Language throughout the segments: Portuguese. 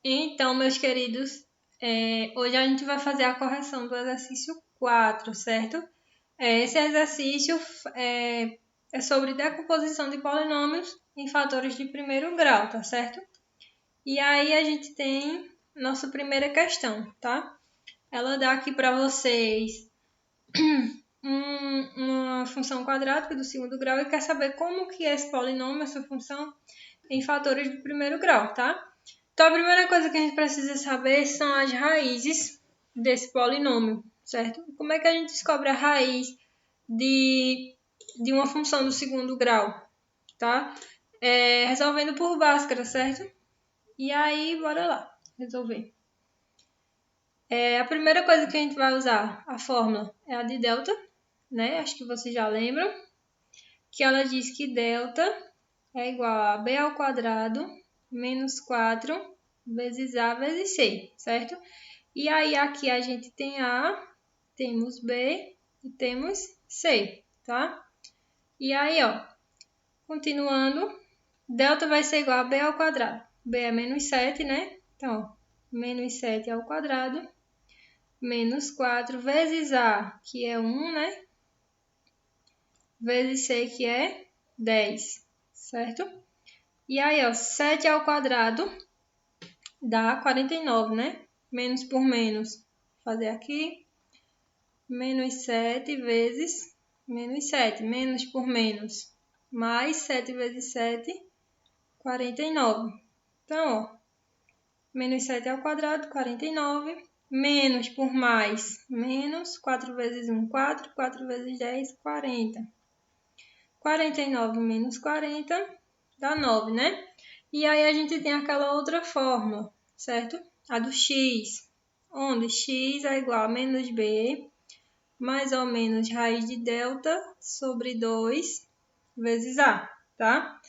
Então, meus queridos, hoje a gente vai fazer a correção do exercício 4, certo? Esse exercício é sobre decomposição de polinômios em fatores de primeiro grau, tá certo? E aí a gente tem nossa primeira questão, tá? Ela dá aqui para vocês uma função quadrática do segundo grau e quer saber como que é esse polinômio, essa função, em fatores de primeiro grau, tá? Então, a primeira coisa que a gente precisa saber são as raízes desse polinômio, certo? Como é que a gente descobre a raiz de uma função do segundo grau, tá? Resolvendo por Bhaskara, certo? E aí, bora lá resolver. A primeira coisa que a gente vai usar, a fórmula, é a de delta, né? Acho que vocês já lembram. Que ela diz que delta é igual a b ao quadrado menos 4 vezes a vezes c, certo? E aí aqui a gente tem a, temos b e temos c, tá? E aí, ó, continuando, delta vai ser igual a b ao quadrado. B é menos 7, né? Então, ó, menos 7 ao quadrado, menos 4 vezes a, que é 1, né? Vezes c, que é 10, certo? E aí, ó, 7 ao quadrado dá 49, né? Menos por menos, vou fazer aqui. Menos 7 vezes menos 7. Menos por menos, mais 7 vezes 7, 49. Então, ó, menos 7 ao quadrado, 49. Menos por mais, menos 4 vezes 1, 4. 4 vezes 10, 40. 49 menos 40 dá 9, né? E aí a gente tem aquela outra fórmula, certo? A do x, onde x é igual a menos b, mais ou menos raiz de delta sobre 2 vezes a, tá?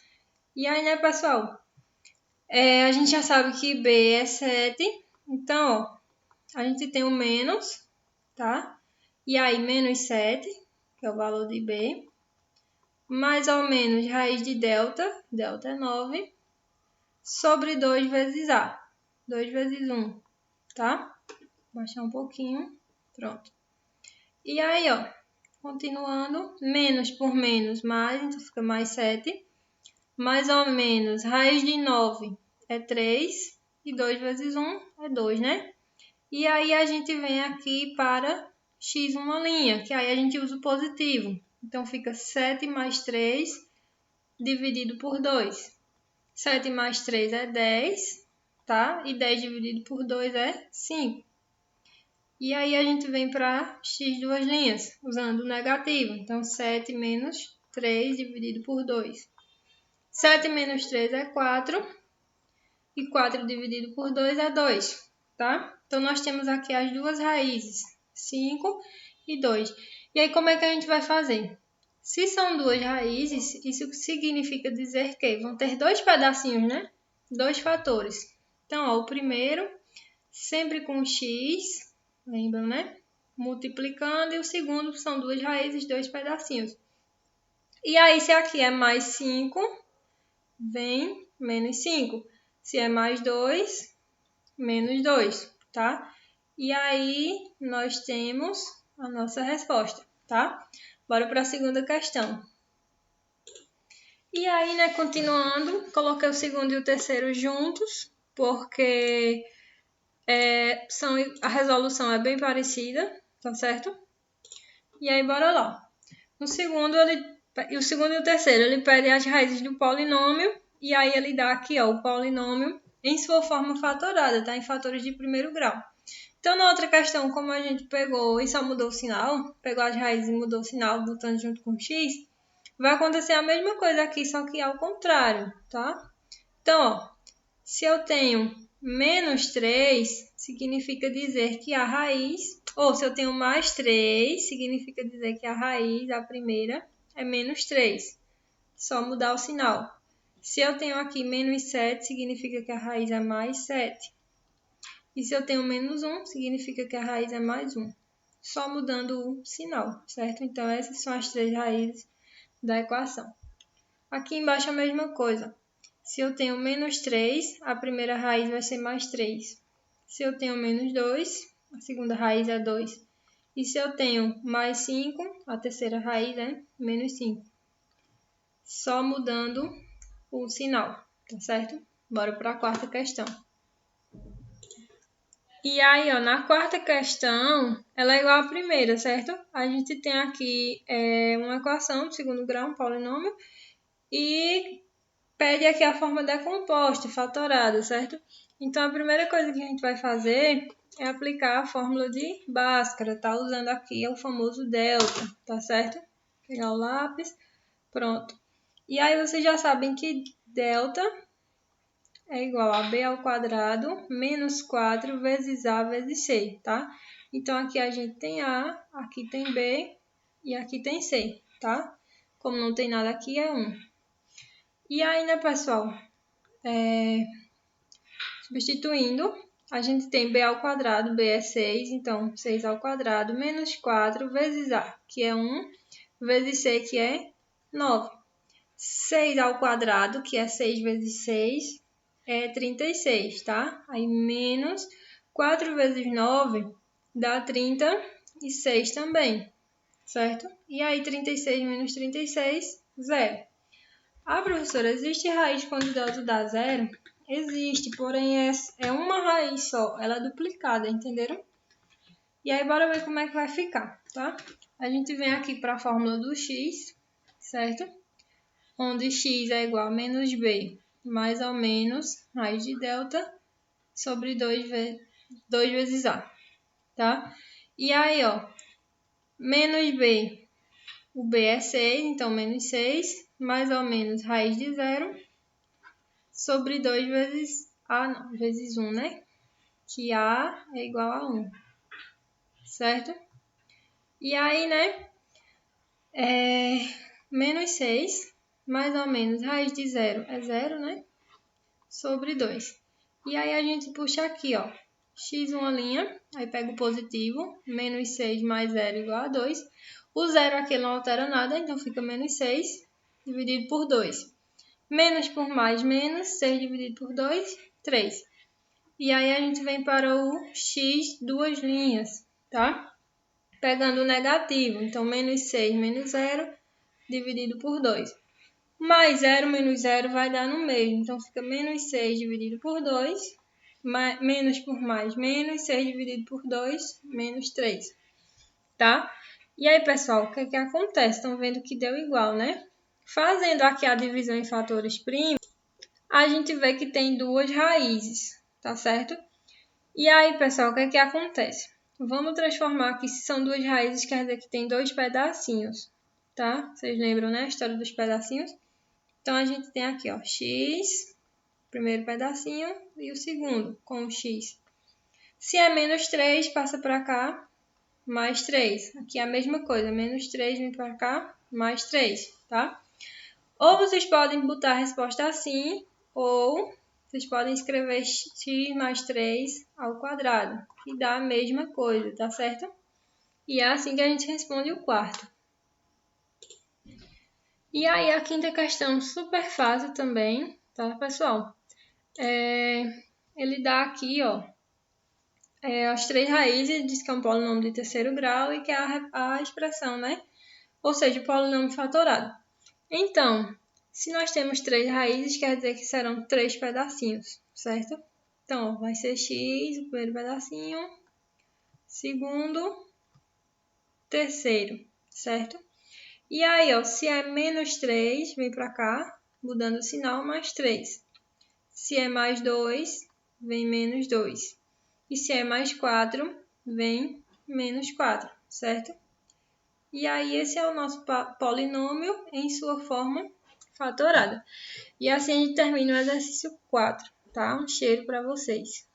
E aí, né, pessoal? A gente já sabe que b é 7, então, ó, a gente tem o menos, tá? E aí, menos 7, que é o valor de b, mais ou menos raiz de delta, delta é 9, sobre 2 vezes a, 2 vezes 1, tá? Vou baixar um pouquinho, pronto. E aí, ó, continuando, menos por menos, mais, então fica mais 7, mais ou menos, raiz de 9 é 3, e 2 vezes 1 é 2, né? E aí a gente vem aqui para x uma linha, que aí a gente usa o positivo. Então, fica 7 mais 3 dividido por 2. 7 mais 3 é 10, tá? E 10 dividido por 2 é 5. E aí a gente vem para x duas linhas, usando o negativo. Então, 7 menos 3 dividido por 2. 7 menos 3 é 4. E 4 dividido por 2 é 2, tá? Então, nós temos aqui as duas raízes, 5 e 2. E aí, como é que a gente vai fazer? Se são duas raízes, isso significa dizer que vão ter dois pedacinhos, né? Dois fatores. Então, ó, o primeiro, sempre com x, lembram, né? Multiplicando, e o segundo são duas raízes, dois pedacinhos. E aí, se aqui é mais 5, vem menos 5. Se é mais 2, menos 2, tá? E aí, nós temos a nossa resposta, tá? Bora para a segunda questão. E aí, né, continuando, coloquei o segundo e o terceiro juntos, porque a resolução é bem parecida, tá certo? E aí, bora lá. O segundo e o terceiro, ele pede as raízes do polinômio, e aí ele dá aqui, ó, o polinômio em sua forma fatorada, tá? Em fatores de primeiro grau. Então, na outra questão, como a gente pegou e só mudou o sinal, pegou as raízes e mudou o sinal, botando junto com x, vai acontecer a mesma coisa aqui, só que ao contrário, tá? Então, ó, se eu tenho menos 3, significa dizer que a raiz, ou se eu tenho mais 3, significa dizer que a raiz, a primeira, é menos 3. Só mudar o sinal. Se eu tenho aqui menos 7, significa que a raiz é mais 7. E se eu tenho menos 1, significa que a raiz é mais 1. Só mudando o sinal, certo? Então, essas são as três raízes da equação. Aqui embaixo a mesma coisa. Se eu tenho menos 3, a primeira raiz vai ser mais 3. Se eu tenho menos 2, a segunda raiz é 2. E se eu tenho mais 5, a terceira raiz é menos 5. Só mudando o sinal, tá certo? Bora para a quarta questão. E aí, ó, na quarta questão, ela é igual à primeira, certo? A gente tem aqui uma equação de segundo grau, um polinômio, e pede aqui a forma decomposta, fatorada, certo? Então, a primeira coisa que a gente vai fazer é aplicar a fórmula de Bhaskara, tá? Usando aqui o famoso delta, tá certo? Pegar o lápis, pronto. E aí, vocês já sabem que delta é igual a b ao quadrado menos 4 vezes a vezes c, tá? Então, aqui a gente tem a, aqui tem b e aqui tem c, tá? Como não tem nada aqui, é 1. E aí, né, pessoal? Substituindo, a gente tem b ao quadrado, b é 6, então 6 ao quadrado menos 4 vezes a, que é 1, vezes c, que é 9. 6 ao quadrado, que é 6 vezes 6, é 36, tá? Aí menos 4 vezes 9 dá 36 também, certo? E aí 36 menos 36, 0. Ah, professora, existe raiz quando delta dá 0? Existe, porém é uma raiz só, ela é duplicada, entenderam? E aí bora ver como é que vai ficar, tá? A gente vem aqui para a fórmula do x, certo? Onde x é igual a menos b mais ou menos raiz de delta sobre 2 vezes a, tá? E aí, ó, menos b, o b é 6, então menos 6, mais ou menos raiz de 0, sobre 2 vezes a, não, vezes 1, né? Que a é igual a 1, certo? E aí, né, menos 6, mais ou menos raiz de 0 é 0, né? Sobre 2. E aí a gente puxa aqui, ó, x uma linha, aí pega o positivo, menos 6 mais 0 igual a 2. O 0 aqui não altera nada, então fica menos 6 dividido por 2. Menos por mais, menos, 6 dividido por 2, 3. E aí a gente vem para o x duas linhas, tá? Pegando o negativo, então menos 6 menos 0 dividido por 2. Mais 0 menos 0 vai dar no mesmo, então fica menos 6 dividido por 2, menos por mais, menos 6 dividido por 2, menos 3, tá? E aí, pessoal, o que que acontece? Estão vendo que deu igual, né? Fazendo aqui a divisão em fatores primos, a gente vê que tem duas raízes, tá certo? E aí, pessoal, o que que acontece? Vamos transformar aqui, se são duas raízes, quer dizer que tem dois pedacinhos, tá? Vocês lembram, né, a história dos pedacinhos? Então, a gente tem aqui, ó, x, primeiro pedacinho, e o segundo, com o x. Se é menos 3, passa para cá, mais 3. Aqui é a mesma coisa, menos 3 vem para cá, mais 3, tá? Ou vocês podem botar a resposta assim, ou vocês podem escrever x mais 3 ao quadrado, que dá a mesma coisa, tá certo? E é assim que a gente responde o quarto. E aí a quinta questão, super fácil também, tá, pessoal? Ele dá aqui, ó, as três raízes, diz que é um polinômio de terceiro grau e que é a expressão, né? Ou seja, o polinômio fatorado. Então, se nós temos três raízes, quer dizer que serão três pedacinhos, certo? Então, ó, vai ser x, o primeiro pedacinho, segundo, terceiro, certo? E aí, ó, se é menos 3, vem para cá, mudando o sinal, mais 3. Se é mais 2, vem menos 2. E se é mais 4, vem menos 4, certo? E aí, esse é o nosso polinômio em sua forma fatorada. E assim a gente termina o exercício 4, tá? Um cheiro para vocês.